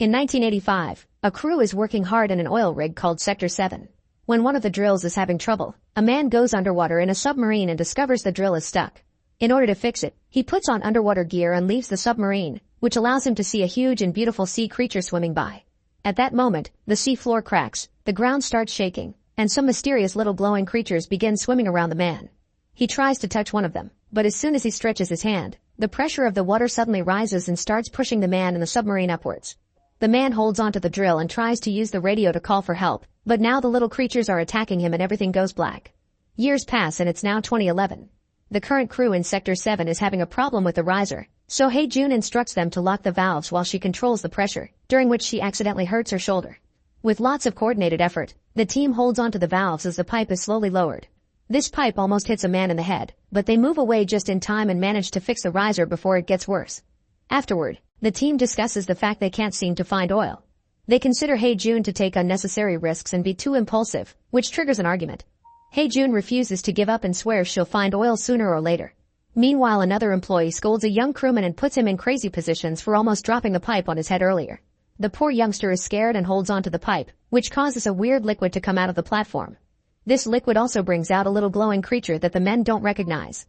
In 1985, a crew is working hard in an oil rig called Sector 7. When one of the drills is having trouble, a man goes underwater in a submarine and discovers the drill is stuck. In order to fix it, he puts on underwater gear and leaves the submarine, which allows him to see a huge and beautiful sea creature swimming by. At that moment, the sea floor cracks, the ground starts shaking, and some mysterious little glowing creatures begin swimming around the man. He tries to touch one of them, but as soon as he stretches his hand, the pressure of the water suddenly rises and starts pushing the man and the submarine upwards. The man holds onto the drill and tries to use the radio to call for help, but now the little creatures are attacking him and everything goes black. Years pass and it's now 2011. The current crew in Sector 7 is having a problem with the riser, so Hae-jun instructs them to lock the valves while she controls the pressure, during which she accidentally hurts her shoulder. With lots of coordinated effort, the team holds onto the valves as the pipe is slowly lowered. This pipe almost hits a man in the head, but they move away just in time and manage to fix the riser before it gets worse. Afterward, the team discusses the fact they can't seem to find oil. They consider Hae-jun to take unnecessary risks and be too impulsive, which triggers an argument. Hae-jun refuses to give up and swears she'll find oil sooner or later. Meanwhile, another employee scolds a young crewman and puts him in crazy positions for almost dropping the pipe on his head earlier. The poor youngster is scared and holds onto the pipe, which causes a weird liquid to come out of the platform. This liquid also brings out a little glowing creature that the men don't recognize.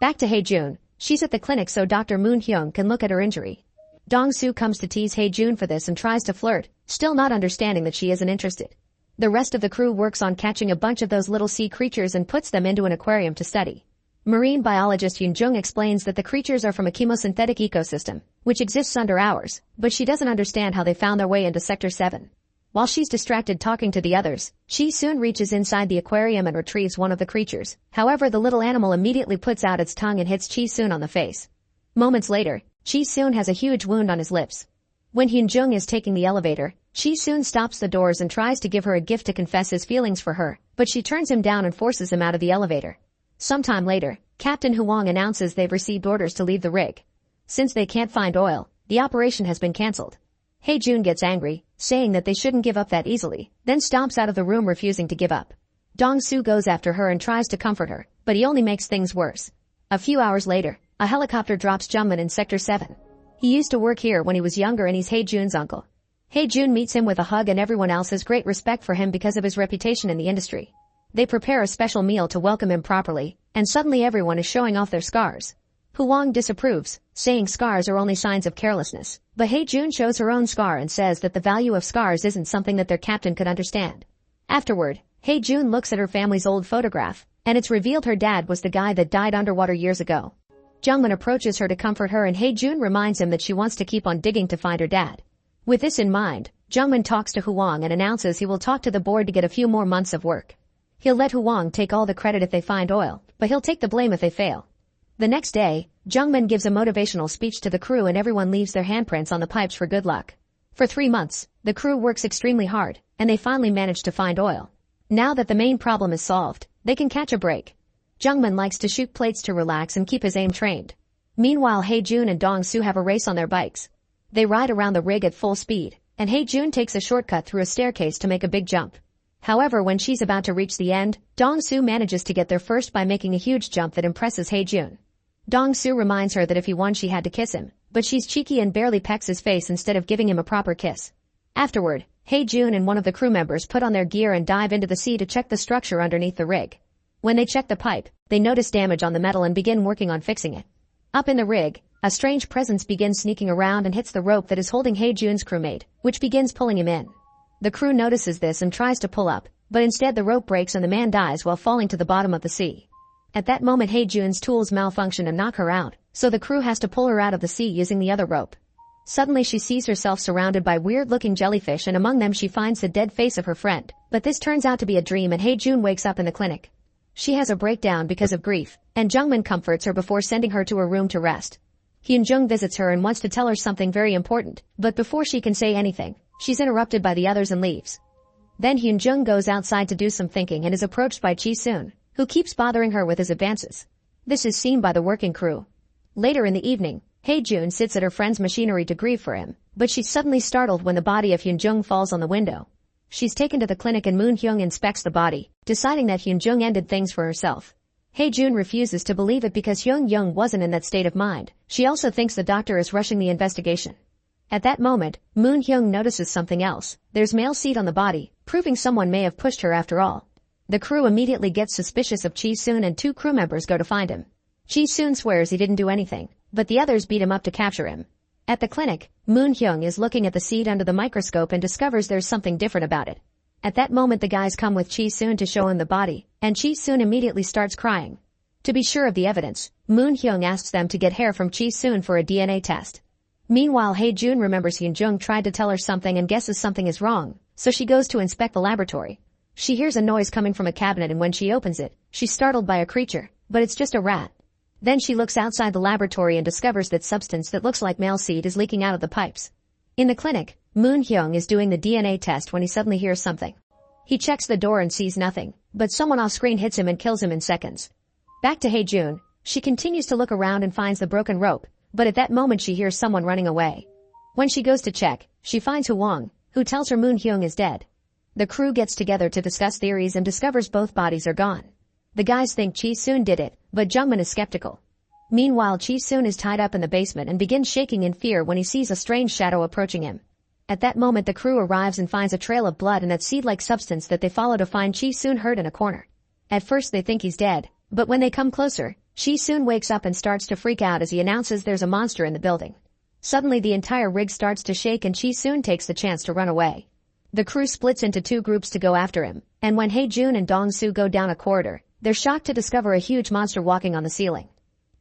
Back to Hae-jun. She's at the clinic so Dr. Moon-hyung can look at her injury. Dong-soo comes to tease Hae-jun for this and tries to flirt, still not understanding that she isn't interested. The rest of the crew works on catching a bunch of those little sea creatures and puts them into an aquarium to study. Marine biologist Yoon-jung explains that the creatures are from a chemosynthetic ecosystem, which exists under ours, but she doesn't understand how they found their way into Sector 7. While she's distracted talking to the others, she soon reaches inside the aquarium and retrieves one of the creatures. However, the little animal immediately puts out its tongue and hits Chi-soon on the face. Moments later, Chi-soon has a huge wound on his lips. When Hyun-jung is taking the elevator, Chi-soon stops the doors and tries to give her a gift to confess his feelings for her, but she turns him down and forces him out of the elevator. Sometime later, Captain Hwang announces they've received orders to leave the rig. Since they can't find oil, the operation has been cancelled. Hae-jun gets angry, saying that they shouldn't give up that easily, then stomps out of the room refusing to give up. Dong-soo goes after her and tries to comfort her, but he only makes things worse. A few hours later, a helicopter drops Jungmin in Sector 7. He used to work here when he was younger and he's Hae-jun's uncle. Hae-jun meets him with a hug and everyone else has great respect for him because of his reputation in the industry. They prepare a special meal to welcome him properly, and suddenly everyone is showing off their scars. Hwang disapproves, saying scars are only signs of carelessness, but Hae-jun shows her own scar and says that the value of scars isn't something that their captain could understand. Afterward, Hae-jun looks at her family's old photograph, and it's revealed her dad was the guy that died underwater years ago. Jungmin approaches her to comfort her and Hae-jun reminds him that she wants to keep on digging to find her dad. With this in mind, Jungmin talks to Hwang and announces he will talk to the board to get a few more months of work. He'll let Hwang take all the credit if they find oil, but he'll take the blame if they fail. The next day, Jungmin gives a motivational speech to the crew and everyone leaves their handprints on the pipes for good luck. For 3 months, the crew works extremely hard, and they finally manage to find oil. Now that the main problem is solved, they can catch a break. Jungmin likes to shoot plates to relax and keep his aim trained. Meanwhile, Hae-jun and Dong-soo have a race on their bikes. They ride around the rig at full speed, and Hae-jun takes a shortcut through a staircase to make a big jump. However, when she's about to reach the end, Dong-soo manages to get there first by making a huge jump that impresses Hae-jun. Dong-soo reminds her that if he won she had to kiss him, but she's cheeky and barely pecks his face instead of giving him a proper kiss. Afterward, Hae-jun and one of the crew members put on their gear and dive into the sea to check the structure underneath the rig. When they check the pipe, they notice damage on the metal and begin working on fixing it. Up in the rig, a strange presence begins sneaking around and hits the rope that is holding Hae-jun's crewmate, which begins pulling him in. The crew notices this and tries to pull up, but instead the rope breaks and the man dies while falling to the bottom of the sea. At that moment Hae-jun's tools malfunction and knock her out, so the crew has to pull her out of the sea using the other rope. Suddenly she sees herself surrounded by weird-looking jellyfish and among them she finds the dead face of her friend, but this turns out to be a dream and Hae-jun wakes up in the clinic. She has a breakdown because of grief, and Jungmin comforts her before sending her to her room to rest. Hyun-jung visits her and wants to tell her something very important, but before she can say anything, she's interrupted by the others and leaves. Then Hyun-jung goes outside to do some thinking and is approached by Chi-soon, who keeps bothering her with his advances. This is seen by the working crew. Later in the evening, Hae-jun sits at her friend's machinery to grieve for him, but she's suddenly startled when the body of Hyun-jung falls on the window. She's taken to the clinic and Moon-hyung inspects the body, deciding that Hyun-jung ended things for herself. Hae-jun refuses to believe it because Hyun-jung wasn't in that state of mind. She also thinks the doctor is rushing the investigation. At that moment, Moon Hyung notices something else. There's male seed on the body, proving someone may have pushed her after all. The crew immediately gets suspicious of Chi-soon and 2 crew members go to find him. Chi-soon swears he didn't do anything, but the others beat him up to capture him. At the clinic, Moon Hyung is looking at the seed under the microscope and discovers there's something different about it. At that moment the guys come with Chi-soon to show him the body, and Chi-soon immediately starts crying. To be sure of the evidence, Moon Hyung asks them to get hair from Chi-soon for a DNA test. Meanwhile, Hae-jun remembers Hyun-jung tried to tell her something and guesses something is wrong, so she goes to inspect the laboratory. She hears a noise coming from a cabinet and when she opens it, she's startled by a creature, but it's just a rat. Then she looks outside the laboratory and discovers that substance that looks like male seed is leaking out of the pipes. In the clinic, Moon Hyung is doing the DNA test when he suddenly hears something. He checks the door and sees nothing, but someone off-screen hits him and kills him in seconds. Back to Hae-jun, she continues to look around and finds the broken rope, but at that moment she hears someone running away. When she goes to check, she finds Hwang, who tells her Moon Hyung is dead. The crew gets together to discuss theories and discovers both bodies are gone. The guys think Chi-soon did it, but Jungmin is skeptical. Meanwhile, Chi-soon is tied up in the basement and begins shaking in fear when he sees a strange shadow approaching him. At that moment the crew arrives and finds a trail of blood and that seed-like substance that they follow to find Chi-soon hurt in a corner. At first they think he's dead, but when they come closer, Chi-soon wakes up and starts to freak out as he announces there's a monster in the building. Suddenly the entire rig starts to shake and Chi-soon takes the chance to run away. The crew splits into 2 groups to go after him, and when Hae-jun and Dong-soo go down a corridor, they're shocked to discover a huge monster walking on the ceiling.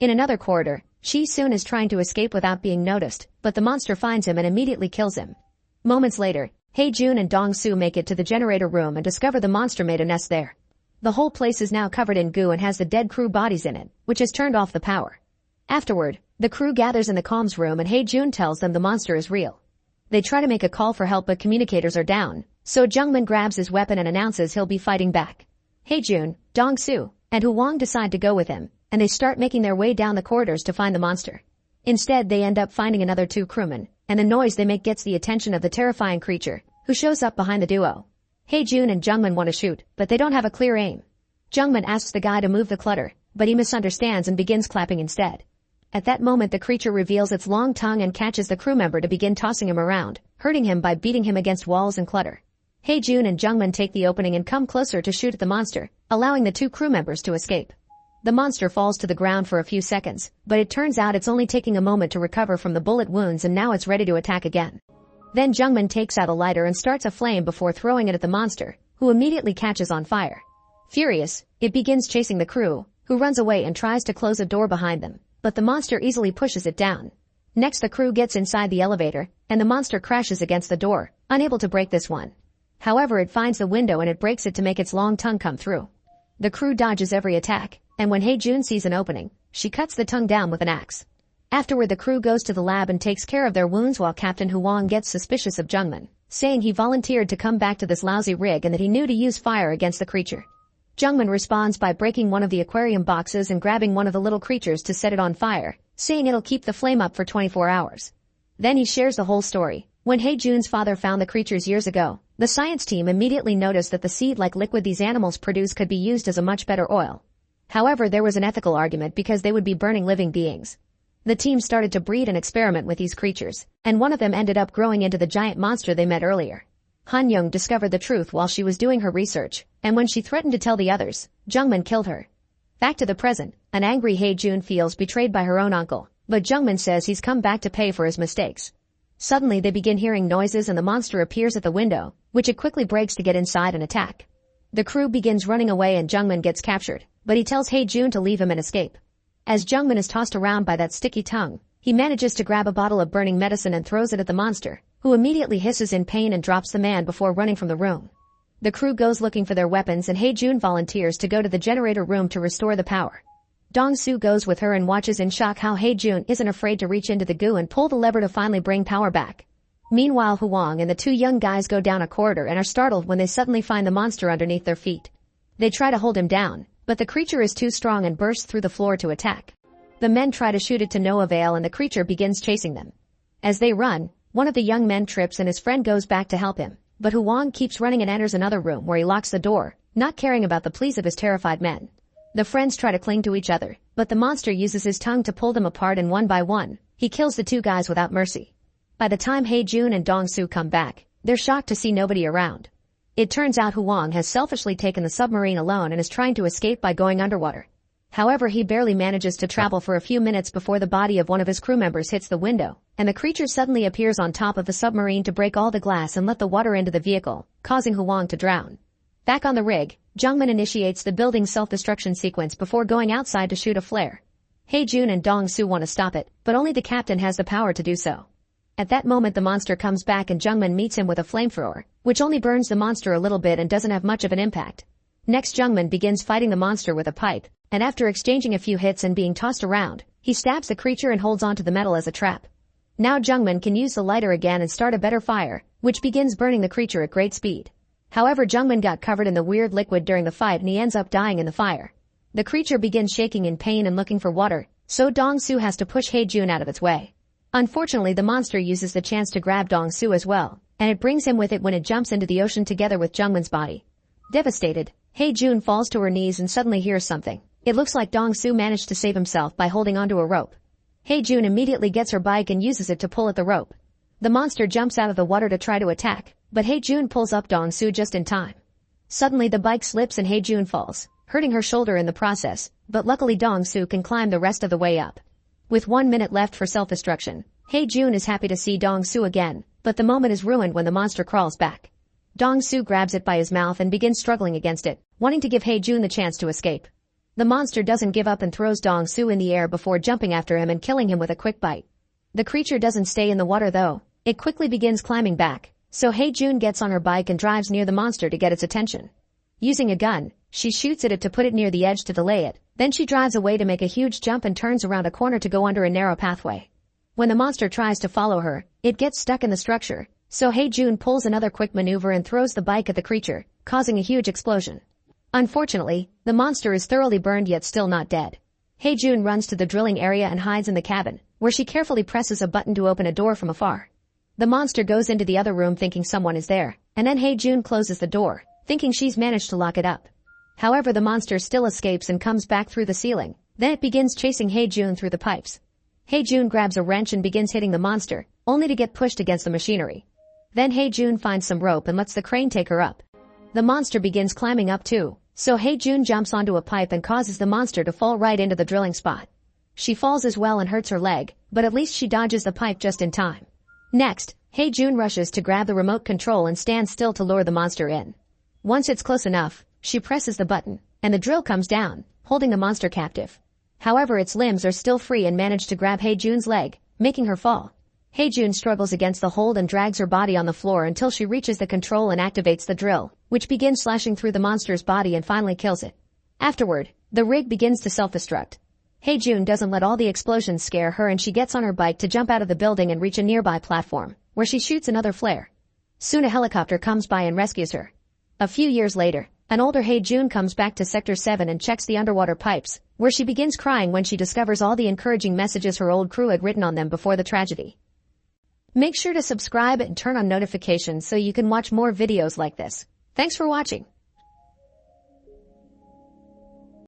In another corridor, Chi-soon is trying to escape without being noticed, but the monster finds him and immediately kills him. Moments later, Hae-jun and Dong-soo make it to the generator room and discover the monster made a nest there. The whole place is now covered in goo and has the dead crew bodies in it, which has turned off the power. Afterward, the crew gathers in the comms room and Hae-jun tells them the monster is real. They try to make a call for help but communicators are down, so Jungmin grabs his weapon and announces he'll be fighting back. Hae-jun, Dong-soo, and Hwang decide to go with him, and they start making their way down the corridors to find the monster. Instead, they end up finding another 2 crewmen, and the noise they make gets the attention of the terrifying creature, who shows up behind the duo. Hae-jun and Jungmin want to shoot, but they don't have a clear aim. Jungmin asks the guy to move the clutter, but he misunderstands and begins clapping instead. At that moment the creature reveals its long tongue and catches the crew member to begin tossing him around, hurting him by beating him against walls and clutter. Hae-jun and Jungmin take the opening and come closer to shoot at the monster, allowing the 2 crew members to escape. The monster falls to the ground for a few seconds, but it turns out it's only taking a moment to recover from the bullet wounds and now it's ready to attack again. Then Jungmin takes out a lighter and starts a flame before throwing it at the monster, who immediately catches on fire. Furious, it begins chasing the crew, who runs away and tries to close a door behind them, but the monster easily pushes it down. Next the crew gets inside the elevator, and the monster crashes against the door, unable to break this one. However, it finds the window and it breaks it to make its long tongue come through. The crew dodges every attack, and when Hae-jun sees an opening, she cuts the tongue down with an axe. Afterward the crew goes to the lab and takes care of their wounds while Captain Hwang gets suspicious of Jungmin, saying he volunteered to come back to this lousy rig and that he knew to use fire against the creature. Jungmin responds by breaking one of the aquarium boxes and grabbing one of the little creatures to set it on fire, saying it'll keep the flame up for 24 hours. Then he shares the whole story. When Hae-jun's father found the creatures years ago, the science team immediately noticed that the seed-like liquid these animals produce could be used as a much better oil. However, there was an ethical argument because they would be burning living beings. The team started to breed and experiment with these creatures, and one of them ended up growing into the giant monster they met earlier. Han-young discovered the truth while she was doing her research, and when she threatened to tell the others, Jungmin killed her. Back to the present, an angry Hae-jun feels betrayed by her own uncle, but Jungmin says he's come back to pay for his mistakes. Suddenly they begin hearing noises and the monster appears at the window, which it quickly breaks to get inside and attack. The crew begins running away and Jungmin gets captured, but he tells Hae-jun to leave him and escape. As Jungmin is tossed around by that sticky tongue, he manages to grab a bottle of burning medicine and throws it at the monster, who immediately hisses in pain and drops the man before running from the room. The crew goes looking for their weapons and Hae-jun volunteers to go to the generator room to restore the power. Dong-soo goes with her and watches in shock how Hae-jun isn't afraid to reach into the goo and pull the lever to finally bring power back. Meanwhile, Hwang and the 2 young guys go down a corridor and are startled when they suddenly find the monster underneath their feet. They try to hold him down, but the creature is too strong and bursts through the floor to attack. The men try to shoot it to no avail and the creature begins chasing them. As they run, one of the young men trips and his friend goes back to help him, but Hwang keeps running and enters another room where he locks the door, not caring about the pleas of his terrified men. The friends try to cling to each other, but the monster uses his tongue to pull them apart and one by one, he kills the 2 guys without mercy. By the time Jun and Dong-soo come back, they're shocked to see nobody around. It turns out Huang has selfishly taken the submarine alone and is trying to escape by going underwater. However, he barely manages to travel for a few minutes before the body of one of his crew members hits the window, and the creature suddenly appears on top of the submarine to break all the glass and let the water into the vehicle, causing Huang to drown. Back on the rig, Jungmin initiates the building's self-destruction sequence before going outside to shoot a flare. Jun and Dong-soo want to stop it, but only the captain has the power to do so. At that moment the monster comes back and Jungmin meets him with a flamethrower, which only burns the monster a little bit and doesn't have much of an impact. Next Jungmin begins fighting the monster with a pipe, and after exchanging a few hits and being tossed around, he stabs the creature and holds onto the metal as a trap. Now Jungmin can use the lighter again and start a better fire, which begins burning the creature at great speed. However, Jungmin got covered in the weird liquid during the fight and he ends up dying in the fire. The creature begins shaking in pain and looking for water, so Dong-soo has to push Jun out of its way. Unfortunately, the monster uses the chance to grab Dong-soo as well, and it brings him with it when it jumps into the ocean together with Jungmin's body. Devastated, Jun falls to her knees and suddenly hears something. It looks like Dong-soo managed to save himself by holding onto a rope. Jun immediately gets her bike and uses it to pull at the rope. The monster jumps out of the water to try to attack, but Jun pulls up Dong-soo just in time. Suddenly the bike slips and Jun falls, hurting her shoulder in the process, but luckily Dong-soo can climb the rest of the way up. With 1 minute left for self-destruction, Jun is happy to see Dong-soo again, but the moment is ruined when the monster crawls back. Dong-soo grabs it by his mouth and begins struggling against it, wanting to give Jun the chance to escape. The monster doesn't give up and throws Dong-soo in the air before jumping after him and killing him with a quick bite. The creature doesn't stay in the water though. It quickly begins climbing back, so Jun gets on her bike and drives near the monster to get its attention. Using a gun, she shoots at it to put it near the edge to delay it, then she drives away to make a huge jump and turns around a corner to go under a narrow pathway. When the monster tries to follow her, it gets stuck in the structure, so Jun pulls another quick maneuver and throws the bike at the creature, causing a huge explosion. Unfortunately, the monster is thoroughly burned yet still not dead. Jun runs to the drilling area and hides in the cabin, where she carefully presses a button to open a door from afar. The monster goes into the other room thinking someone is there, and then Jun closes the door, thinking she's managed to lock it up. However, the monster still escapes and comes back through the ceiling. Then it begins chasing Jun through the pipes. Jun grabs a wrench and begins hitting the monster, only to get pushed against the machinery. Then Jun finds some rope and lets the crane take her up. The monster begins climbing up too, so Jun jumps onto a pipe and causes the monster to fall right into the drilling spot. She falls as well and hurts her leg, but at least she dodges the pipe just in time. Next, Jun rushes to grab the remote control and stands still to lure the monster in. Once it's close enough, she presses the button, and the drill comes down, holding the monster captive. However, its limbs are still free and manage to grab Jun's leg, making her fall. Jun struggles against the hold and drags her body on the floor until she reaches the control and activates the drill, which begins slashing through the monster's body and finally kills it. Afterward, the rig begins to self-destruct. Jun doesn't let all the explosions scare her and she gets on her bike to jump out of the building and reach a nearby platform, where she shoots another flare. Soon a helicopter comes by and rescues her. A few years later, an older Jun comes back to Sector 7 and checks the underwater pipes, where she begins crying when she discovers all the encouraging messages her old crew had written on them before the tragedy. Make sure to subscribe and turn on notifications so you can watch more videos like this. Thanks for watching.